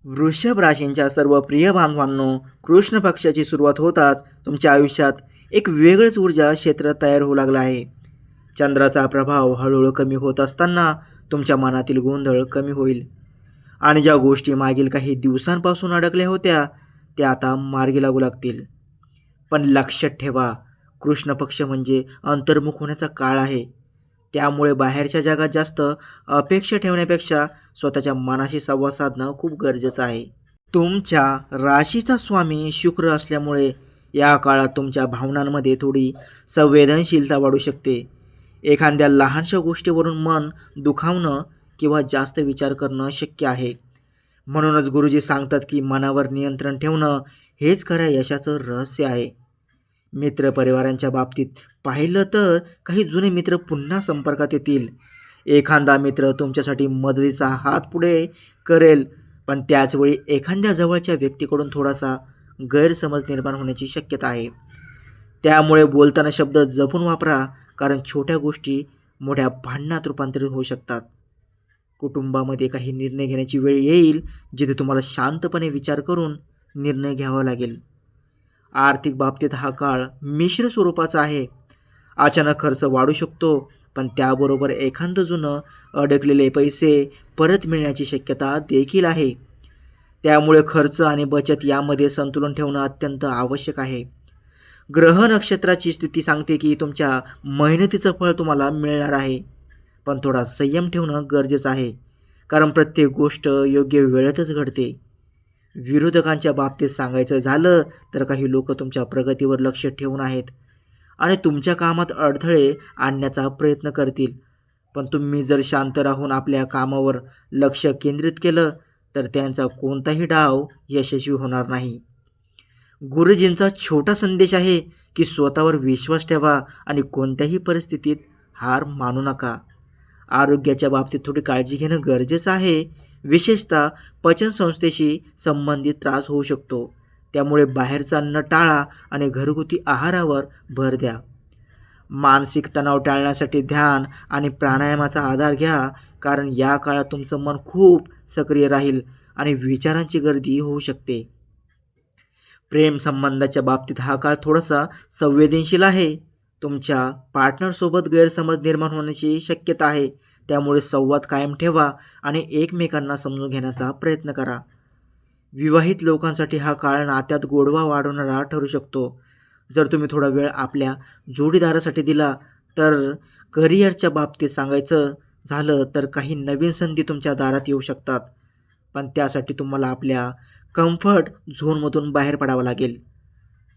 वृषभ राशींच्या सर्व प्रिय बांधवांनो, कृष्ण पक्षाची सुरुवात होताच तुमच्या आयुष्यात एक वेगळंच ऊर्जा क्षेत्र तयार होऊ लागलं आहे. चंद्राचा प्रभाव हळूहळू कमी होत असताना तुमच्या मनातील गोंधळ कमी होईल आणि ज्या गोष्टी मागील काही दिवसांपासून अडकल्या होत्या त्या आता मार्गी लागू लागतील. पण लक्षात ठेवा, कृष्ण पक्ष म्हणजे अंतर्मुख होण्याचा काळ आहे. त्यामुळे बाहेरच्या जगात जास्त अपेक्षा ठेवण्यापेक्षा स्वतःच्या मनाशी संवाद साधणं खूप गरजेचं आहे. तुमच्या राशीचा स्वामी शुक्र असल्यामुळे या काळात तुमच्या भावनांमध्ये थोडी संवेदनशीलता वाढू शकते. एखाद्या लहानशा गोष्टीवरून मन दुखावणं किंवा जास्त विचार करणं शक्य आहे. म्हणूनच गुरुजी सांगतात की मनावर नियंत्रण ठेवणं हेच खऱ्या यशाचं रहस्य आहे. मित्रपरिवारांच्या बाबतीत पाहिलं तर काही जुने मित्र पुन्हा संपर्कात येतील. एखादा मित्र तुमच्यासाठी मदतीचा हात पुढे करेल, पण त्याचवेळी एखाद्या जवळच्या व्यक्तीकडून थोडासा गैरसमज निर्माण होण्याची शक्यता आहे. त्यामुळे बोलताना शब्द जपून वापरा, कारण छोट्या गोष्टी मोठ्या भांडणात रूपांतरित होऊ शकतात. कुटुंबामध्ये काही निर्णय घेण्याची वेळ येईल जिथे तुम्हाला शांतपणे विचार करून निर्णय घ्यावा लागेल. आर्थिक बाबतीत हा काळ मिश्र स्वरूपाचा आहे. अचानक खर्च वाढू शकतो, पण त्याबरोबर एखादं जुनं अडकलेले पैसे परत मिळण्याची शक्यता देखील आहे. त्यामुळे खर्च आणि बचत यामध्ये संतुलन ठेवणं अत्यंत आवश्यक आहे. ग्रह नक्षत्राची स्थिती सांगते की तुमच्या मेहनतीचं फळ तुम्हाला मिळणार आहे, पण थोडा संयम ठेवणं गरजेचं आहे, कारण प्रत्येक गोष्ट योग्य वेळेतच घडते. विरोधकांच्या बाबतीत सांगायचं झालं तर काही लोक तुमच्या प्रगतीवर लक्ष ठेवून आहेत आणि तुमच्या कामात अडथळे आणण्याचा प्रयत्न करतील. पण तुम्ही जर शांत राहून आपल्या कामावर लक्ष केंद्रित केलं तर त्यांचा कोणताही डाव यशस्वी होणार नाही. गुरुजींचा छोटा संदेश आहे की स्वतःवर विश्वास ठेवा आणि कोणत्याही परिस्थितीत हार मानू नका. आरोग्याच्या बाबतीत थोडी काळजी घेणं गरजेचं आहे. विशेषतः पचनसंस्थेशी संबंधित त्रास होऊ शकतो. त्यामुळे बाहेरचं अन्न टाळा आणि घरगुती आहारावर भर द्या. मानसिक तणाव टाळण्यासाठी ध्यान आणि प्राणायामाचा आधार घ्या, कारण या काळात तुमचं मन खूप सक्रिय राहील आणि विचारांची गर्दी होऊ शकते. प्रेम संबंधाच्या बाबतीत हा काळ थोडासा संवेदनशील आहे. तुमच्या पार्टनरसोबत गैरसमज निर्माण होण्याची शक्यता आहे. त्यामुळे संवाद कायम ठेवा आणि एकमेकांना समजून घेण्याचा प्रयत्न करा. विवाहित लोकांसाठी हा काळ नात्यात गोडवा वाढवणारा ठरू शकतो. जर तुम्ही थोडा वेळ आपल्या जोडीदारासाठी दिला तर करिअरच्या बाबतीत सांगायचं झालं तर काही नवीन संधी तुमच्या दारात येऊ शकतात. पण त्यासाठी तुम्हाला आपल्या कम्फर्ट झोनमधून बाहेर पडावं लागेल.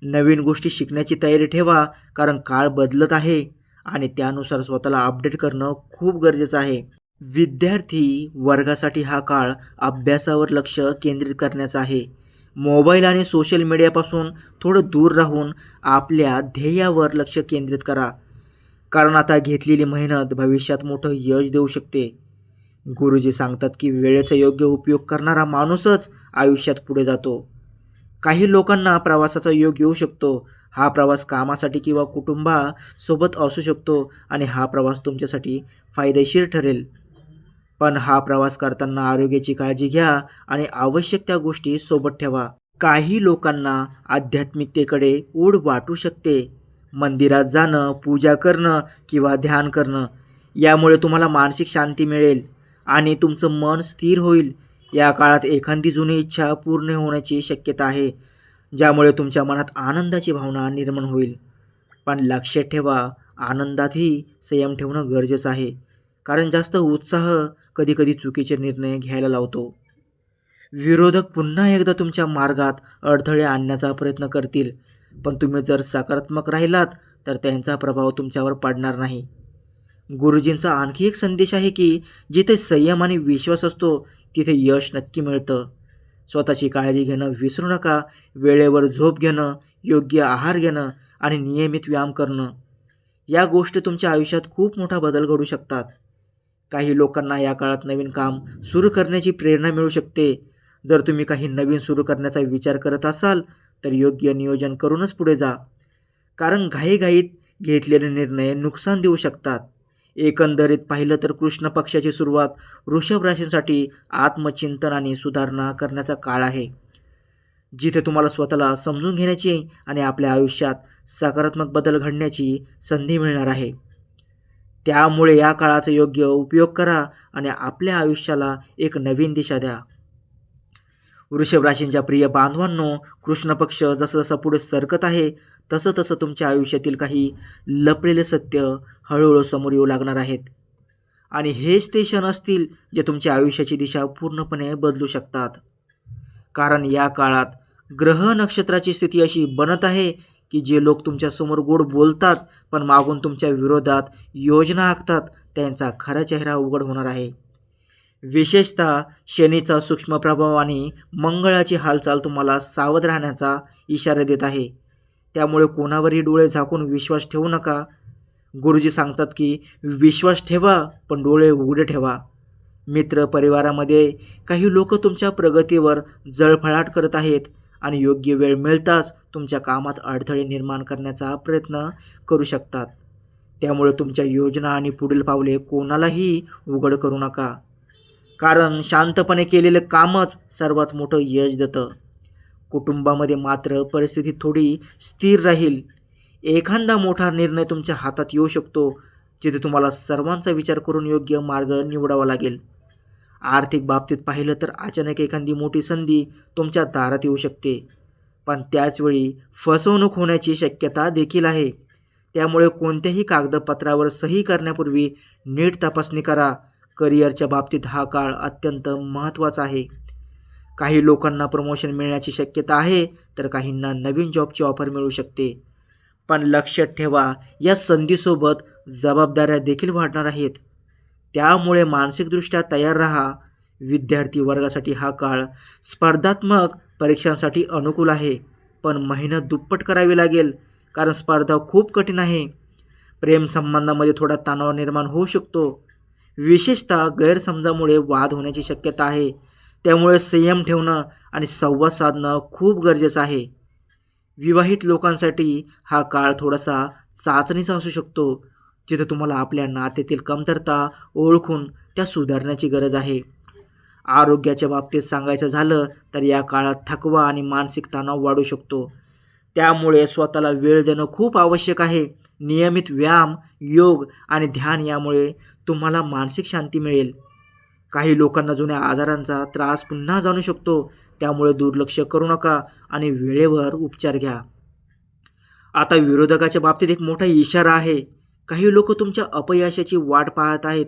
नवीन गोष्टी शिकण्याची तयारी ठेवा, कारण काळ बदलत आहे आणि त्यानुसार स्वतःला अपडेट करणं खूप गरजेचं आहे. विद्यार्थी वर्गासाठी हा काळ अभ्यासावर लक्ष केंद्रित करण्याचा आहे. मोबाईल आणि सोशल मीडियापासून थोडं दूर राहून आपल्या ध्येयावर लक्ष केंद्रित करा, कारण आता घेतलेली मेहनत भविष्यात मोठं यश देऊ शकते. गुरुजी सांगतात की वेळेचा योग्य उपयोग करणारा माणूसच आयुष्यात पुढे जातो. काही लोकांना प्रवासाचा योग येऊ शकतो. हा प्रवास कामासाठी किंवा कुटुंबासोबत असू शकतो आणि हा प्रवास तुमच्यासाठी फायदेशीर ठरेल. पण हा प्रवास करताना आरोग्याची काळजी घ्या आणि आवश्यक त्या गोष्टी सोबत ठेवा. काही लोकांना आध्यात्मिकतेकडे ओढ वाटू शकते. मंदिरात जाणं, पूजा करणं किंवा ध्यान करणं यामुळे तुम्हाला मानसिक शांती मिळेल आणि तुमचं मन स्थिर होईल. या काळात एखादी जुनी इच्छा पूर्ण होण्याची शक्यता आहे, ज्यामुळे तुमच्या मनात आनंदाची भावना निर्माण होईल. पण लक्षात ठेवा, आनंदातही संयम ठेवणं गरजेचं आहे, कारण जास्त उत्साह कधीकधी चुकीचे निर्णय घ्यायला लावतो. विरोधक पुन्हा एकदा तुमच्या मार्गात अडथळे आणण्याचा प्रयत्न करतील, पण तुम्ही जर सकारात्मक राहिलात तर त्यांचा प्रभाव तुमच्यावर पडणार नाही. गुरुजींचा आणखी एक संदेश आहे की जिथे संयम आणि विश्वास असतो तिथे यश नक्की मिळतं. स्वतःची काळजी घेणं विसरू नका. वेळेवर झोप घेणं, योग्य आहार घेणं आणि नियमित व्यायाम करणं या गोष्टी तुमच्या आयुष्यात खूप मोठा बदल घडू शकतात. काही लोकांना या काळात नवीन काम सुरू करण्याची प्रेरणा मिळू शकते. जर तुम्ही काही नवीन सुरू करण्याचा विचार करत असाल तर योग्य नियोजन करूनच पुढे जा, कारण घाईघाईत घेतलेले निर्णय नुकसान देऊ शकतात. एकंदरीत पाहिलं तर कृष्ण पक्षाची सुरुवात वृषभ राशींसाठी आत्मचिंतन आणि सुधारणा करण्याचा काळ आहे, जिथे तुम्हाला स्वतःला समजून घेण्याची आणि आपल्या आयुष्यात सकारात्मक बदल घडण्याची संधी मिळणार आहे. त्यामुळे या काळाचा योग्य उपयोग करा आणि आपल्या आयुष्याला एक नवीन दिशा द्या. वृषभ राशींच्या प्रिय बांधवांनो, कृष्ण पक्ष जसं जसं पुढे सरकत आहे तसं तसं तुमच्या आयुष्यातील काही लपलेले सत्य हळूहळू समोर येऊ लागणार आहेत. आणि हेच ते क्षण असतील जे तुमच्या आयुष्याची दिशा पूर्णपणे बदलू शकतात. कारण या काळात ग्रह नक्षत्राची स्थिती अशी बनत आहे की जे लोक तुमच्यासमोर गोड बोलतात पण मागून तुमच्या विरोधात योजना आखतात, त्यांचा खरा चेहरा उघड होणार आहे. विशेषतः शनीचा सूक्ष्म प्रभाव आणि मंगळाची हालचाल तुम्हाला सावध राहण्याचा इशारा देत आहे. त्यामुळे कोणावरही डोळे झाकून विश्वास ठेवू नका. गुरुजी सांगतात की विश्वास ठेवा पण डोळे उघडे ठेवा. मित्र परिवारामध्ये काही लोक तुमच्या प्रगतीवर जळफळाट करत आहेत आणि योग्य वेळ मिळताच तुमच्या कामात अडथळे निर्माण करण्याचा प्रयत्न करू शकतात. त्यामुळे तुमच्या योजना आणि पुढील पावले कोणालाही उघड करू नका. कारण शांतपणे केलेलं कामच सर्वात मोठं यश देतं. कुटुंबामध्ये मात्र परिस्थिती थोडी स्थिर राहील. एखादा मोठा निर्णय तुमच्या हातात येऊ शकतो, जिथे तुम्हाला सर्वांचा विचार करून योग्य मार्ग निवडावा लागेल. आर्थिक बाबतीत पाहिलं तर अचानक एखादी मोठी संधी तुमच्या दारात येऊ शकते, पण त्याचवेळी फसवणूक होण्याची शक्यता देखील आहे. त्यामुळे कोणत्याही कागदपत्रावर सही करण्यापूर्वी नीट तपासणी करा. करिअरच्या बाबतीत हा काळ अत्यंत महत्त्वाचा आहे. काही लोकांना प्रमोशन मिळण्याची शक्यता आहे तर काहींना नवीन जॉबची ऑफर मिळू शकते. पण लक्षात ठेवा, या संधीसोबत जबाबदाऱ्या देखील वाढणार आहेत. त्यामुळे मानसिकदृष्ट्या तयार राहा. विद्यार्थी वर्गासाठी हा काळ स्पर्धात्मक परीक्षांसाठी अनुकूल आहे, पण मेहनत दुप्पट करावी लागेल कारण स्पर्धा खूप कठीण आहे. प्रेमसंबंधामध्ये थोडा तणाव निर्माण होऊ शकतो. विशेषतः गैरसमजामुळे वाद होण्याची शक्यता आहे. त्यामुळे संयम ठेवणं आणि संवाद साधणं खूप गरजेचं आहे. विवाहित लोकांसाठी हा काळ थोडासा चाचणीचा असू शकतो, जिथे तुम्हाला आपल्या नात्यातील कमतरता ओळखून त्या सुधारण्याची गरज आहे. आरोग्याच्या बाबतीत सांगायचं झालं तर या काळात थकवा आणि मानसिक तणाव वाढू शकतो. त्यामुळे स्वतःला वेळ देणं खूप आवश्यक आहे. नियमित व्यायाम, योग आणि ध्यान यामुळे तुम्हाला मानसिक शांती मिळेल. काही लोकांना जुन्या आजारांचा त्रास पुन्हा जाणू शकतो. त्यामुळे दुर्लक्ष करू नका आणि वेळेवर उपचार घ्या. आता विरोधकाच्या बाबतीत एक मोठा इशारा आहे. काही लोक तुमच्या अपयशाची वाट पाहत आहेत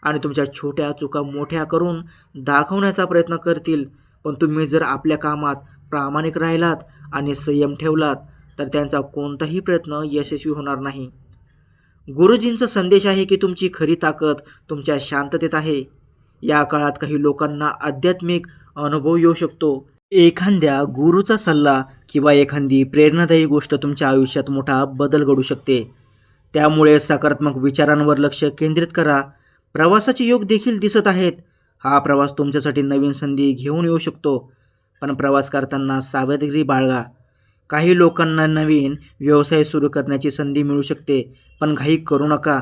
आणि तुमच्या छोट्या चुका मोठ्या करून दाखवण्याचा प्रयत्न करतील. पण तुम्ही जर आपल्या कामात प्रामाणिक राहिलात आणि संयम ठेवलात तर त्यांचा कोणताही प्रयत्न यशस्वी होणार नाही. गुरुजींचा संदेश आहे की तुमची खरी ताकद तुमच्या शांततेत आहे. या काळात काही लोकांना आध्यात्मिक अनुभव येऊ शकतो. एखाद्या गुरूचा सल्ला किंवा एखादी प्रेरणादायी गोष्ट तुमच्या आयुष्यात मोठा बदल घडू शकते. त्यामुळे सकारात्मक विचारांवर लक्ष केंद्रित करा. प्रवासाचे योग देखील दिसत आहेत. हा प्रवास तुमच्यासाठी नवीन संधी घेऊन येऊ शकतो, पण प्रवास करताना सावधगिरी बाळगा. काही लोकांना नवीन व्यवसाय सुरू करण्याची संधी मिळू शकते, पण घाई करू नका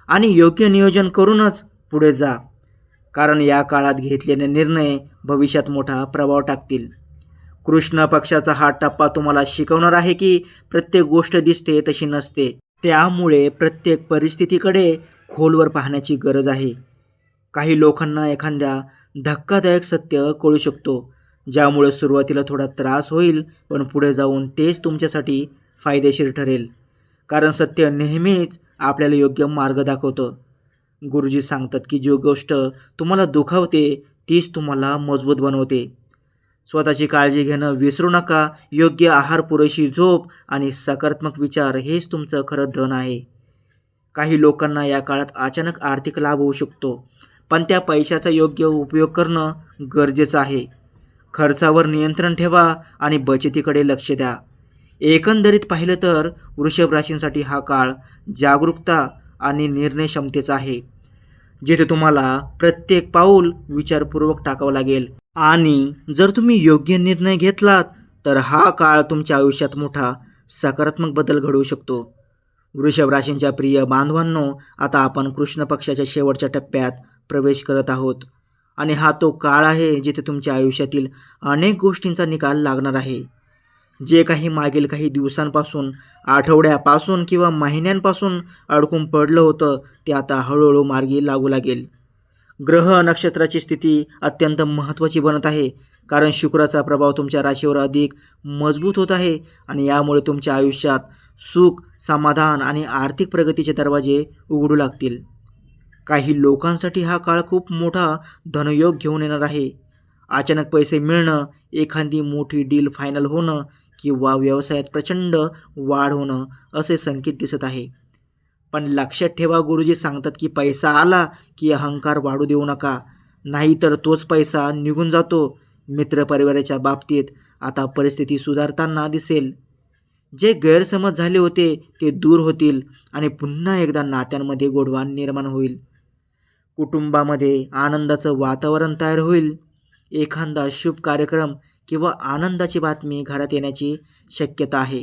आणि योग्य नियोजन करूनच पुढे जा. कारण या काळात घेतलेले निर्णय भविष्यात मोठा प्रभाव टाकतील. कृष्ण पक्षाचा हा टप्पा तुम्हाला शिकवणार आहे की प्रत्येक गोष्ट दिसते तशी नसते. त्यामुळे प्रत्येक परिस्थितीकडे खोलवर पाहण्याची गरज आहे. काही लोकांना एखाद्या धक्कादायक सत्य कळू शकतो, ज्यामुळे सुरुवातीला थोडा त्रास होईल, पण पुढे जाऊन तेच तुमच्यासाठी फायदेशीर ठरेल. कारण सत्य नेहमीच आपल्याला योग्य मार्ग दाखवतं. गुरुजी सांगतात की जी गोष्ट तुम्हाला दुखावते तीच तुम्हाला मजबूत बनवते. स्वतःची काळजी घेणं विसरू नका. योग्य आहार, पुरेशी झोप आणि सकारात्मक विचार हेच तुमचं खरं धन आहे. काही लोकांना या काळात अचानक आर्थिक लाभ होऊ शकतो, पण त्या पैशाचा योग्य उपयोग करणं गरजेचं आहे. खर्चावर नियंत्रण ठेवा आणि बचतीकडे लक्ष द्या. एकंदरीत पाहिलं तर वृषभ राशींसाठी हा काळ जागरूकता आणि निर्णय क्षमतेचा आहे, जिथे तुम्हाला प्रत्येक पाऊल विचारपूर्वक टाकावं लागेल. आणि जर तुम्ही योग्य निर्णय घेतलात तर हा काळ तुमच्या आयुष्यात मोठा सकारात्मक बदल घडवू शकतो. वृषभ राशींच्या प्रिय बांधवांनो, आता आपण कृष्ण पक्षाच्या शेवटच्या टप्प्यात प्रवेश करत आहोत आणि हा तो काळ आहे जिथे तुमच्या आयुष्यातील अनेक गोष्टींचा निकाल लागणार आहे. जे काही मागील काही दिवसांपासून, आठवड्यापासून किंवा महिन्यांपासून अडकून पडलं होतं ते आता हळूहळू मार्गी लागू लागेल. ग्रह नक्षत्राची स्थिती अत्यंत महत्त्वाची बनत आहे, कारण शुक्राचा प्रभाव तुमच्या राशीवर अधिक मजबूत होत आहे आणि यामुळे तुमच्या आयुष्यात सुख, समाधान आणि आर्थिक प्रगतीचे दरवाजे उघडू लागतील. काही लोकांसाठी हा काळ खूप मोठा धनयोग घेऊन येणार आहे. अचानक पैसे मिळणं, एखादी मोठी डील फायनल होणं किंवा व्यवसायात प्रचंड वाढ होणं असे संकेत दिसत आहे. पण लक्षात ठेवा, गुरुजी सांगतात की पैसा आला की अहंकार वाढू देऊ नका, नाहीतर तोच पैसा निघून जातो. मित्रपरिवाराच्या बाबतीत आता परिस्थिती सुधारताना दिसेल. जे गैरसमज झाले होते ते दूर होतील आणि पुन्हा एकदा नात्यांमध्ये गोडवा निर्माण होईल. कुटुंबामध्ये आनंदाचं वातावरण तयार होईल. एखादा शुभ कार्यक्रम किंवा आनंदाची बातमी घरात येण्याची शक्यता आहे.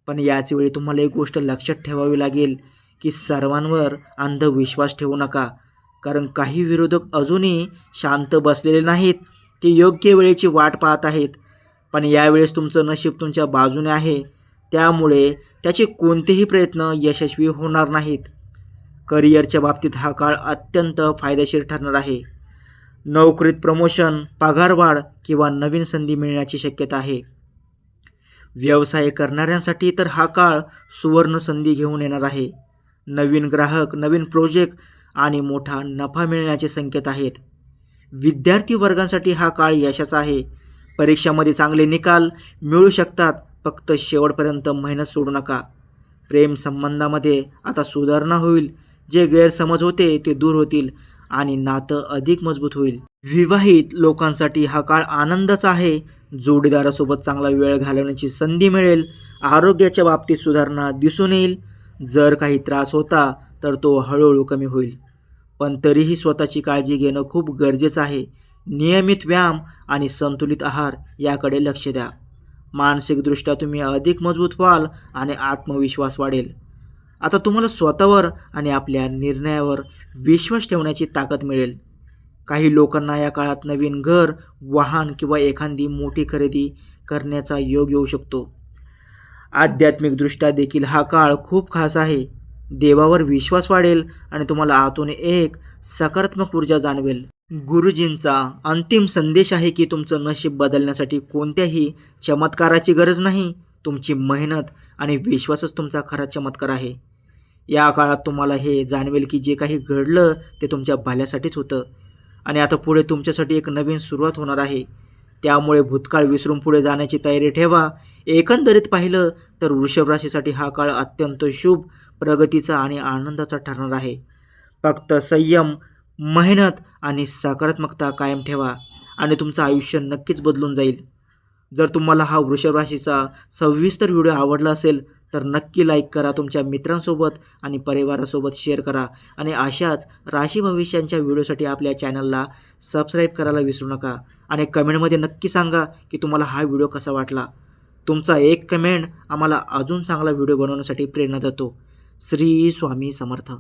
पण याच वेळी तुम्हाला एक गोष्ट लक्षात ठेवावी लागेल की सर्वांवर अंधविश्वास ठेवू नका, कारण काही विरोधक अजूनही शांत बसलेले नाहीत. ते योग्य वेळेची वाट पाहत आहेत. पण यावेळेस तुमचं नशीब तुमच्या बाजूने आहे, त्यामुळे त्याचे कोणतेही प्रयत्न यशस्वी होणार नाहीत. करिअरच्या बाबतीत हा काळ अत्यंत फायदेशीर ठरणार आहे. नोकरीत प्रमोशन, पगारवाढ किंवा नवीन संधी मिळण्याची शक्यता आहे. व्यवसाय करणाऱ्यांसाठी तर हा काळ सुवर्ण संधी घेऊन येणार आहे. नवीन ग्राहक, नवीन प्रोजेक्ट आणि मोठा नफा मिळण्याचे संकेत आहेत. विद्यार्थी वर्गांसाठी हा काळ यशाचा आहे. परीक्षामध्ये चांगले निकाल मिळू शकतात, फक्त शेवटपर्यंत मेहनत सोडू नका. प्रेम संबंधामध्ये आता सुधारणा होईल. जे गैरसमज होते ते दूर होतील आणि नातं अधिक मजबूत होईल. विवाहित लोकांसाठी हा काळ आनंदाचा आहे. जोडीदारासोबत चांगला वेळ घालवण्याची संधी मिळेल. आरोग्याच्या बाबतीत सुधारणा दिसून येईल. जर काही त्रास होता तर तो हळूहळू कमी होईल. पण तरीही स्वतःची काळजी घेणं खूप गरजेचं आहे. नियमित व्यायाम आणि संतुलित आहार याकडे लक्ष द्या. मानसिकदृष्ट्या तुम्ही अधिक मजबूत व्हाल आणि आत्मविश्वास वाढेल. आता तुम्हाला स्वतःवर आणि आपल्या निर्णयावर विश्वास ठेवण्याची ताकद मिळेल. काही लोकांना या काळात नवीन घर, वाहन किंवा एखादी मोठी खरेदी करण्याचा योग येऊ शकतो. आध्यात्मिकदृष्ट्या देखील हा काळ खूप खास आहे. देवावर विश्वास वाढेल आणि तुम्हाला आतून एक सकारात्मक ऊर्जा जाणवेल. गुरुजींचा अंतिम संदेश आहे की तुमचं नशीब बदलण्यासाठी कोणत्याही चमत्काराची गरज नाही. तुमची मेहनत आणि विश्वासच तुमचा खरा चमत्कार आहे. या काळात तुम्हाला हे जाणवेल की जे काही घडलं ते तुमच्या भल्यासाठीच होतं आणि आता पुढे तुमच्यासाठी एक नवीन सुरुवात होणार आहे. त्यामुळे भूतकाळ विसरून पुढे जाण्याची तयारी ठेवा. एकंदरीत पाहिलं तर वृषभ राशीसाठी हा काळ अत्यंत शुभ, प्रगतीचा आणि आनंदाचा ठरणार आहे. फक्त संयम, मेहनत आणि सकारात्मकता कायम ठेवा आणि तुमचं आयुष्य नक्कीच बदलून जाईल. जर तुम्हाला हा वृषभ राशीचा सविस्तर व्हिडिओ आवडला असेल तर नक्की लाईक करा, तुमच्या मित्रांसोबत आणि परिवारासोबत शेअर करा आणि अशाच राशी भविष्यांच्या व्हिडिओसाठी आपल्या चॅनलला सबस्क्राईब करायला विसरू नका. आणि कमेंटमध्ये नक्की सांगा की तुम्हाला हा व्हिडिओ कसा वाटला. तुमचा एक कमेंट आम्हाला अजून चांगला व्हिडिओ बनवण्यासाठी प्रेरणा देतो. श्री स्वामी समर्थ.